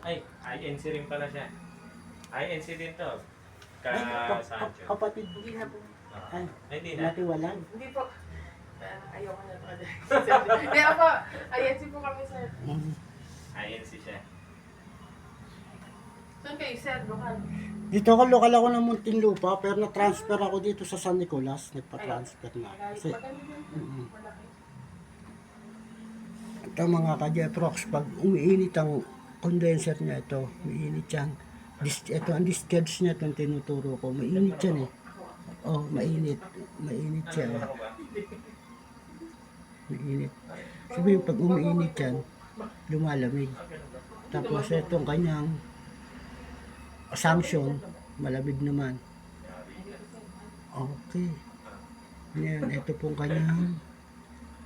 Ay, INC rin pala siya. INC din to. Sancho. Kapatid. Hindi na po. Ay, Hindi na. natiwalag. Hindi po. Ayoko na ito. Hindi ako. Ayan si po kami sir. INC siya. Saan kayo sir? Lokal. Dito ako, lokal ako ng Muntinlupa, pero na-transfer ako dito sa San Nicolas. Nagpa-transfer na. Kasi, Maganda din po. Malaki. ito mga ka-Jeprox, pag umiinit ang condenser niya, ito, umiinit yan. Ito, ang discharge niya, itong tinuturo ko, mainit yan eh. Oh, mainit. Mainit siya. Oh. Mainit. Sabi pag umiinit yan, lumalamig. Tapos itong kanyang sanction, malamig naman. Okay. Yan, ito pong kanyang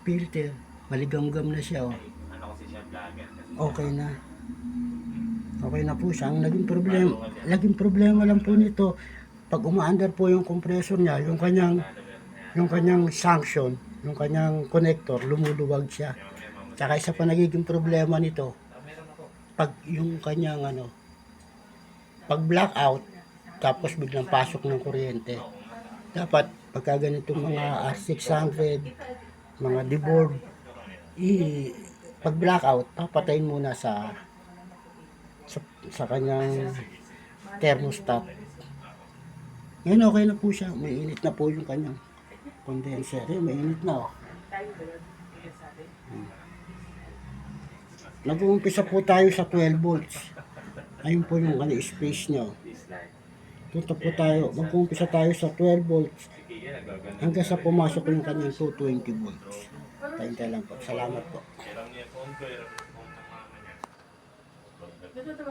filter. Maligamgam na siya. Oh. Ano kasi siya vlogger. Okay na. Okay na po siya. Ang naging problema lang po nito, pag umaandar po yung compressor niya, yung kanyang sanction, yung kanyang connector, lumuluwag siya. Tsaka isa pa nagiging problema nito, pag yung kanyang pag blackout, tapos biglang pasok ng kuryente. Dapat pagka ganitong mga R600, mga deboard, pag blackout, papatayin muna sa kanyang thermostat. Ngayon okay na po siya. Mainit na po yung kanyang condenser. Mainit na. Oh. Nag-uumpisa po tayo sa 12 volts. Ayun po yung space niya. Oh. Dito po tayo. Mag-uumpisa tayo sa 12 volts hanggang sa pumasok yung kanyang 220 volts. Tayo lang po. Salamat po. Meron niya phone ko, meron phone ng mama niya. Dito